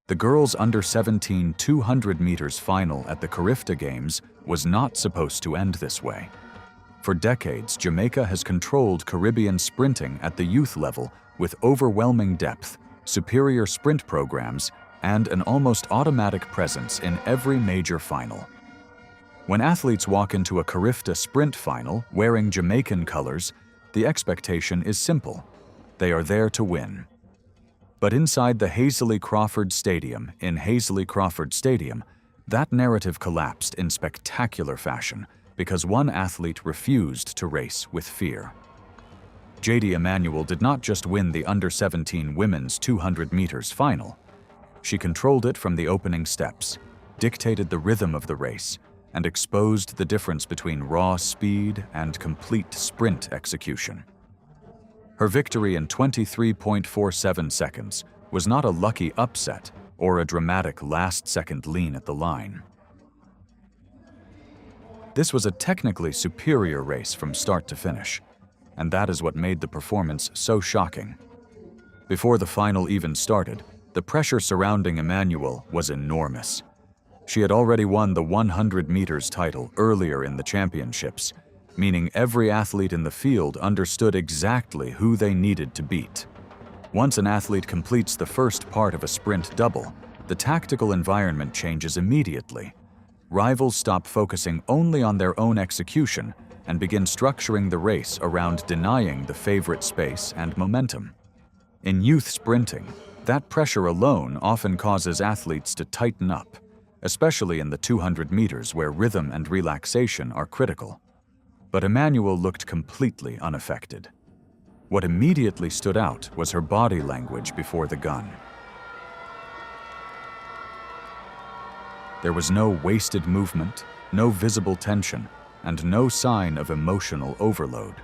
The girls' under-17 200 meters final at the Carifta Games was not supposed to end this way. For decades, Jamaica has controlled Caribbean sprinting at the youth level with overwhelming depth, superior sprint programs, and an almost automatic presence in every major final. When athletes walk into a Carifta sprint final wearing Jamaican colors, the expectation is simple. They are there to win. But inside the Hasely Crawford Stadium, that narrative collapsed in spectacular fashion because one athlete refused to race with fear. Jady Emmanuel did not just win the under-17 women's 200 meters final. She controlled it from the opening steps, dictated the rhythm of the race, and exposed the difference between raw speed and complete sprint execution. Her victory in 23.47 seconds was not a lucky upset or a dramatic last-second lean at the line. This was a technically superior race from start to finish, and that is what made the performance so shocking. Before the final even started, the pressure surrounding Emmanuel was enormous. She had already won the 100 meters title earlier in the championships, meaning every athlete in the field understood exactly who they needed to beat. Once an athlete completes the first part of a sprint double, the tactical environment changes immediately. Rivals stop focusing only on their own execution and begin structuring the race around denying the favorite space and momentum. In youth sprinting, that pressure alone often causes athletes to tighten up, especially in the 200 meters where rhythm and relaxation are critical. But Emmanuel looked completely unaffected. What immediately stood out was her body language before the gun. There was no wasted movement, no visible tension, and no sign of emotional overload.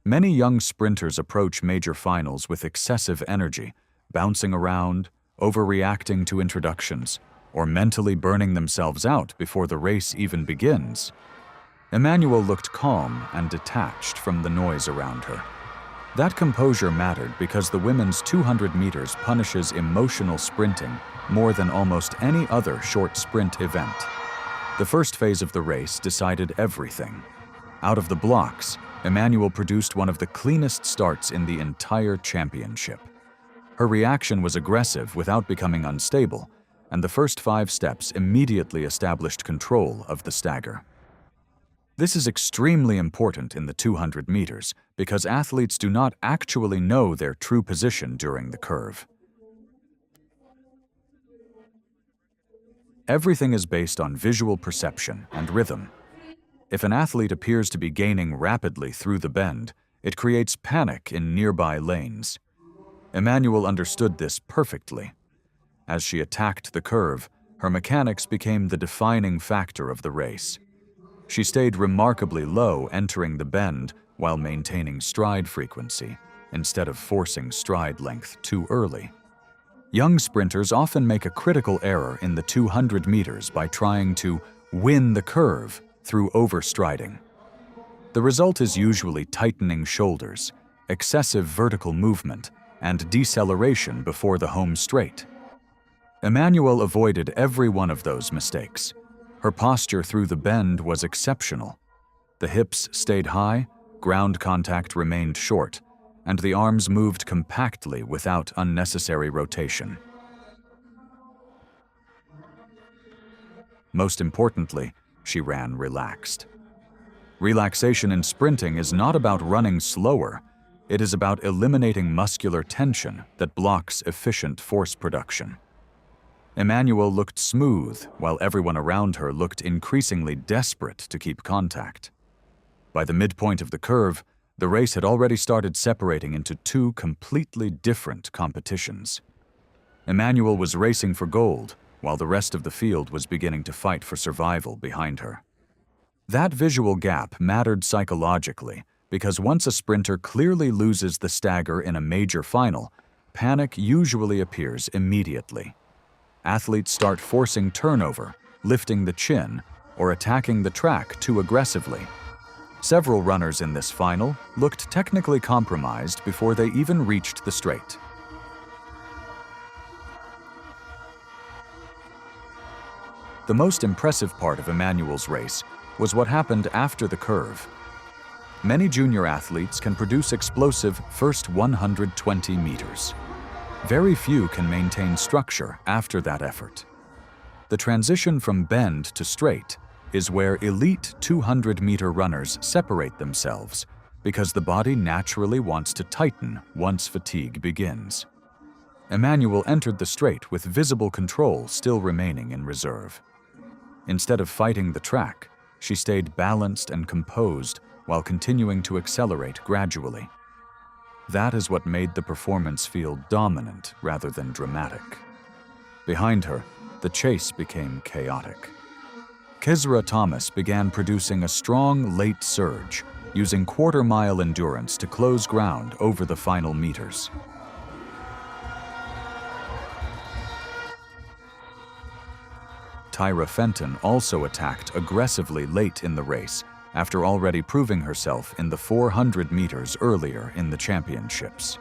Many young sprinters approach major finals with excessive energy, bouncing around, overreacting to introductions, or mentally burning themselves out before the race even begins. Emmanuel looked calm and detached from the noise around her. That composure mattered because the women's 200 meters punishes emotional sprinting more than almost any other short sprint event. The first phase of the race decided everything. Out of the blocks, Emmanuel produced one of the cleanest starts in the entire championship. Her reaction was aggressive without becoming unstable, and the first 5 steps immediately established control of the stagger. This is extremely important in the 200 meters because athletes do not actually know their true position during the curve. Everything is based on visual perception and rhythm. If an athlete appears to be gaining rapidly through the bend, it creates panic in nearby lanes. Emmanuel understood this perfectly. As she attacked the curve, her mechanics became the defining factor of the race. She stayed remarkably low entering the bend while maintaining stride frequency, instead of forcing stride length too early. Young sprinters often make a critical error in the 200 meters by trying to win the curve through overstriding. The result is usually tightening shoulders, excessive vertical movement, and deceleration before the home straight. Emmanuel avoided every one of those mistakes. Her posture through the bend was exceptional. The hips stayed high, ground contact remained short, and the arms moved compactly without unnecessary rotation. Most importantly, she ran relaxed. Relaxation in sprinting is not about running slower. It is about eliminating muscular tension that blocks efficient force production. Emmanuel looked smooth, while everyone around her looked increasingly desperate to keep contact. By the midpoint of the curve, the race had already started separating into 2 completely different competitions. Emmanuel was racing for gold, while the rest of the field was beginning to fight for survival behind her. That visual gap mattered psychologically, because once a sprinter clearly loses the stagger in a major final, panic usually appears immediately. Athletes start forcing turnover, lifting the chin, or attacking the track too aggressively. Several runners in this final looked technically compromised before they even reached the straight. The most impressive part of Emmanuel's race was what happened after the curve. Many junior athletes can produce explosive first 120 meters. Very few can maintain structure after that effort. The transition from bend to straight is where elite 200-meter runners separate themselves because the body naturally wants to tighten once fatigue begins. Emmanuel entered the straight with visible control still remaining in reserve. Instead of fighting the track, she stayed balanced and composed while continuing to accelerate gradually. That is what made the performance feel dominant rather than dramatic. Behind her, the chase became chaotic. Kisra Thomas began producing a strong late surge, using quarter-mile endurance to close ground over the final meters. Tyra Fenton also attacked aggressively late in the race, after already proving herself in the 400 meters earlier in the championships.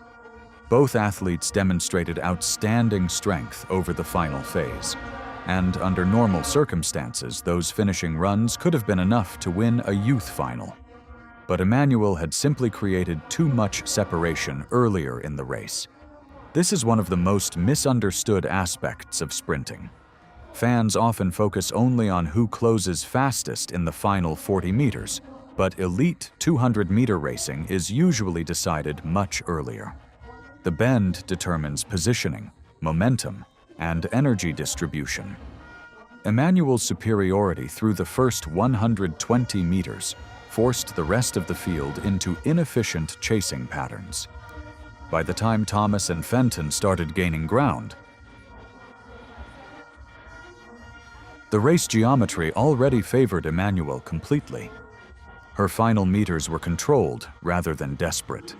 Both athletes demonstrated outstanding strength over the final phase, and under normal circumstances, those finishing runs could have been enough to win a youth final. But Emmanuel had simply created too much separation earlier in the race. This is one of the most misunderstood aspects of sprinting. Fans often focus only on who closes fastest in the final 40 meters, but elite 200-meter racing is usually decided much earlier. The bend determines positioning, momentum, and energy distribution. Emmanuel's superiority through the first 120 meters forced the rest of the field into inefficient chasing patterns. By the time Thomas and Fenton started gaining ground, the race geometry already favored Emmanuel completely. Her final meters were controlled rather than desperate.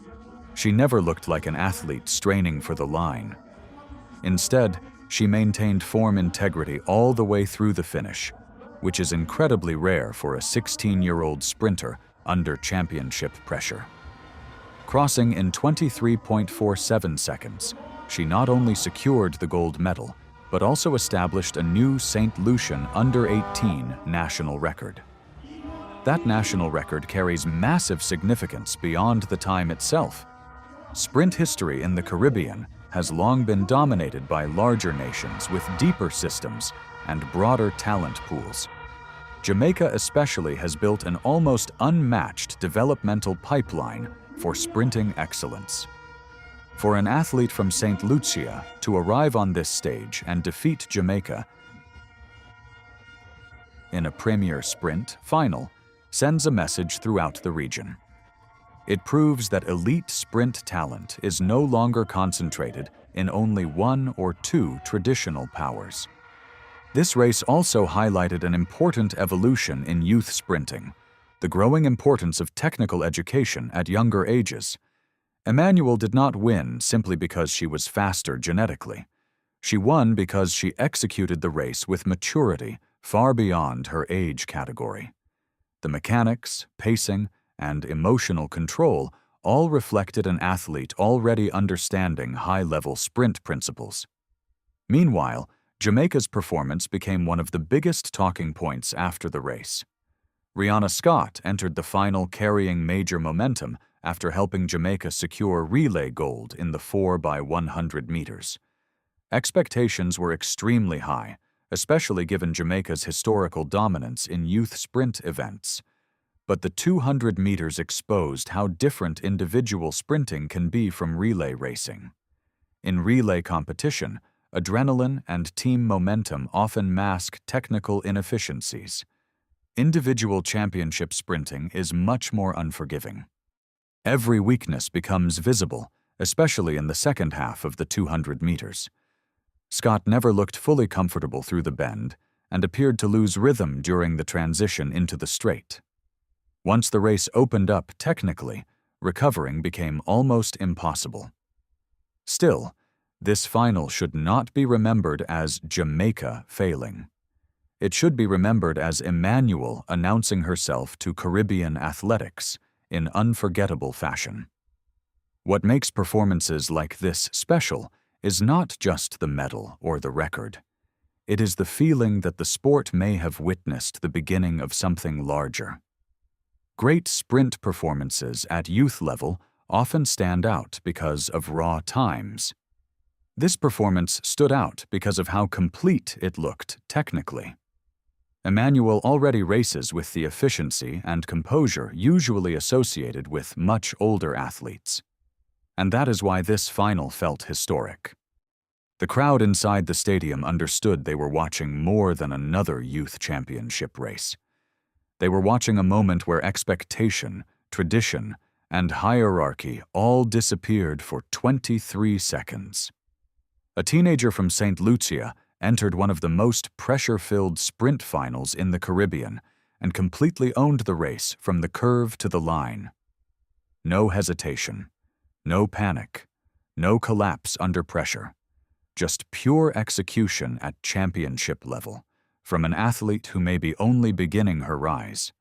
She never looked like an athlete straining for the line. Instead, she maintained form integrity all the way through the finish, which is incredibly rare for a 16-year-old sprinter under championship pressure. Crossing in 23.47 seconds, she not only secured the gold medal, but also established a new St. Lucian under-18 national record. That national record carries massive significance beyond the time itself. Sprint history in the Caribbean has long been dominated by larger nations with deeper systems and broader talent pools. Jamaica especially has built an almost unmatched developmental pipeline for sprinting excellence. For an athlete from St. Lucia to arrive on this stage and defeat Jamaica in a premier sprint final sends a message throughout the region. It proves that elite sprint talent is no longer concentrated in only one or two traditional powers. This race also highlighted an important evolution in youth sprinting, the growing importance of technical education at younger ages. Emmanuel did not win simply because she was faster genetically. She won because she executed the race with maturity far beyond her age category. The mechanics, pacing, and emotional control all reflected an athlete already understanding high-level sprint principles. Meanwhile, Jamaica's performance became one of the biggest talking points after the race. Rihanna Scott entered the final carrying major momentum after helping Jamaica secure relay gold in the 4x100 meters. Expectations were extremely high, especially given Jamaica's historical dominance in youth sprint events. But the 200 meters exposed how different individual sprinting can be from relay racing. In relay competition, adrenaline and team momentum often mask technical inefficiencies. Individual championship sprinting is much more unforgiving. Every weakness becomes visible, especially in the second half of the 200 meters. Scott never looked fully comfortable through the bend and appeared to lose rhythm during the transition into the straight. Once the race opened up technically, recovering became almost impossible. Still, this final should not be remembered as Jamaica failing. It should be remembered as Emmanuel announcing herself to Caribbean athletics in unforgettable fashion. What makes performances like this special is not just the medal or the record. It is the feeling that the sport may have witnessed the beginning of something larger. Great sprint performances at youth level often stand out because of raw times. This performance stood out because of how complete it looked technically. Emmanuel already races with the efficiency and composure usually associated with much older athletes. And that is why this final felt historic. The crowd inside the stadium understood they were watching more than another youth championship race. They were watching a moment where expectation, tradition, and hierarchy all disappeared for 23 seconds. A teenager from St. Lucia entered one of the most pressure-filled sprint finals in the Caribbean and completely owned the race from the curve to the line. No hesitation, no panic, no collapse under pressure. Just pure execution at championship level, from an athlete who may be only beginning her rise.